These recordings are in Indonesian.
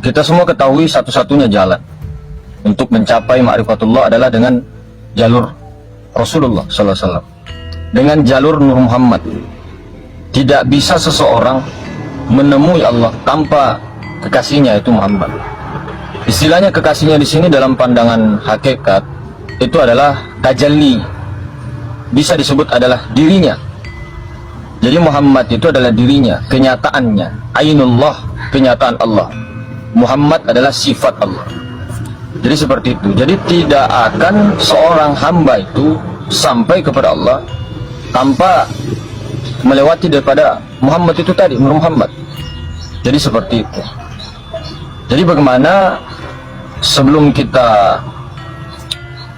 Kita semua ketahui satu-satunya jalan untuk mencapai ma'rifatullah adalah dengan jalur Rasulullah sallallahu alaihi wasallam, dengan jalur Nur Muhammad. Tidak bisa seseorang menemui Allah tanpa kekasihnya, itu Muhammad. Istilahnya kekasihnya di sini dalam pandangan hakikat itu adalah tajalli, bisa disebut adalah dirinya. Jadi Muhammad itu adalah dirinya, kenyataannya, ainullah, kenyataan Allah. Muhammad adalah sifat Allah. Jadi seperti itu. Jadi tidak akan seorang hamba itu sampai kepada Allah tanpa melewati daripada Muhammad itu tadi, Nur Muhammad. Jadi seperti itu. Jadi bagaimana sebelum kita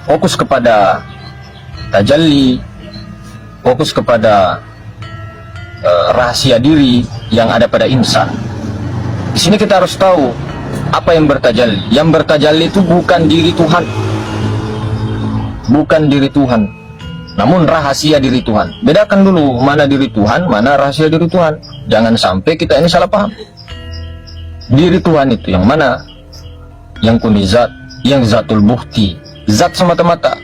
fokus kepada tajalli, fokus kepada rahasia diri yang ada pada insan, di sini kita harus tahu apa yang bertajalli. Yang bertajalli itu bukan diri Tuhan, bukan diri Tuhan, namun rahasia diri Tuhan. Bedakan dulu mana diri Tuhan, mana rahasia diri Tuhan. Jangan sampai kita ini salah paham. Diri Tuhan itu yang mana? Yang kunizat, yang zatul bukti, zat semata-mata,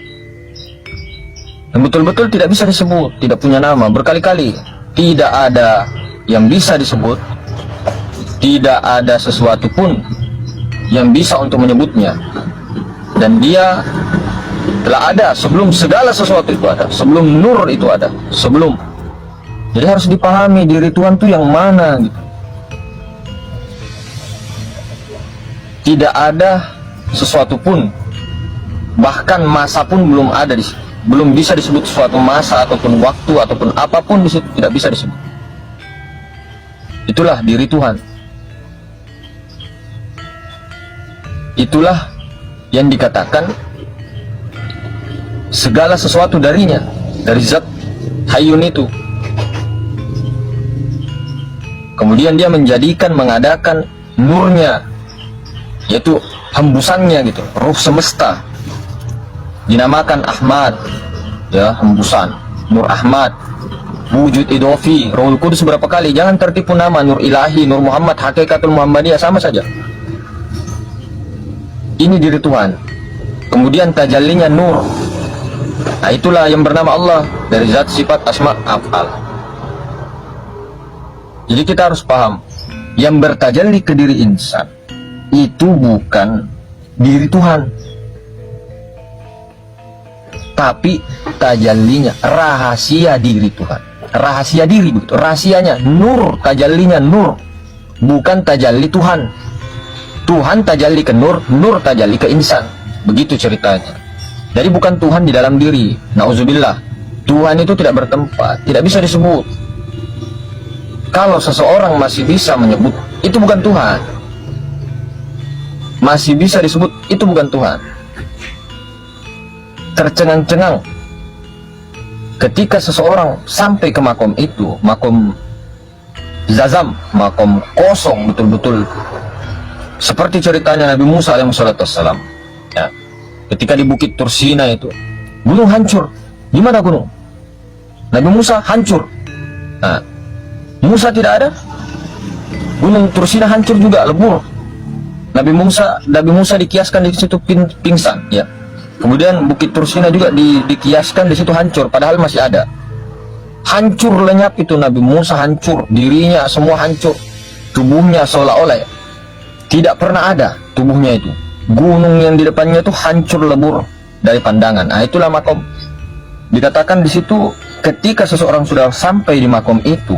yang betul-betul tidak bisa disebut, tidak punya nama, berkali-kali tidak ada yang bisa disebut, tidak ada sesuatu pun yang bisa untuk menyebutnya, dan dia telah ada sebelum segala sesuatu itu ada, sebelum nur itu ada, sebelum. Jadi harus dipahami diri Tuhan itu yang mana gitu. Tidak ada sesuatu pun, bahkan masa pun belum ada di situ. Belum bisa disebut suatu masa ataupun waktu ataupun apapun di situ, tidak bisa disebut. Itulah diri Tuhan. Itulah yang dikatakan segala sesuatu darinya, dari zat Hayyun itu. Kemudian dia menjadikan, mengadakan nurnya, yaitu hembusannya gitu, ruh semesta, dinamakan Ahmad, ya, hembusan, Nur Ahmad, wujud idofi, Ruhul Kudus berapa kali. Jangan tertipu nama Nur Ilahi, Nur Muhammad, Hakikatul Muhammadiyah, sama saja. Ini diri Tuhan. Kemudian tajallinya nur. Nah, itulah yang bernama Allah, dari zat, sifat, asma, af'al. Jadi kita harus paham, yang bertajalli ke diri insan itu bukan diri Tuhan, tapi tajallinya, rahasia diri Tuhan, rahasia diri begitu, rahasianya nur, tajallinya nur, bukan tajalli Tuhan. Tuhan tajalli ke nur, nur tajalli ke insan, begitu ceritanya. Jadi bukan Tuhan di dalam diri, nauzubillah. Tuhan itu tidak bertempat, tidak bisa disebut. Kalau seseorang masih bisa menyebut itu bukan Tuhan, masih bisa disebut itu bukan Tuhan, tercengang-cengang ketika seseorang sampai ke makom itu, makom zazam, makom kosong betul-betul, seperti ceritanya Nabi Musa alaihissalam, ya, ketika di Bukit Tursina itu gunung hancur. Di mana gunung? Nabi Musa hancur. Nah, Musa tidak ada, gunung Tursina hancur juga, lebur. Nabi Musa dikiaskan di situ pingsan, ya. Kemudian Bukit Tursina juga dikiaskan di situ hancur, padahal masih ada. Hancur lenyap itu Nabi Musa, hancur dirinya, semua hancur, tubuhnya seolah-olah ya, tidak pernah ada tubuhnya itu. Gunung yang di depannya itu hancur lebur dari pandangan. Nah, itulah makom. Dikatakan di situ ketika seseorang sudah sampai di makom itu,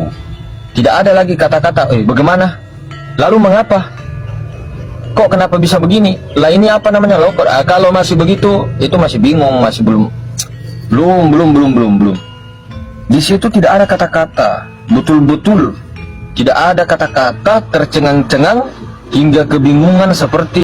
tidak ada lagi kata-kata, bagaimana? Lalu mengapa? Kok kenapa bisa begini? Lah ini apa namanya? Loh, kalau masih begitu, itu masih bingung, masih belum. Di situ tidak ada kata-kata, betul-betul tidak ada kata-kata, tercengang-cengang hingga kebingungan seperti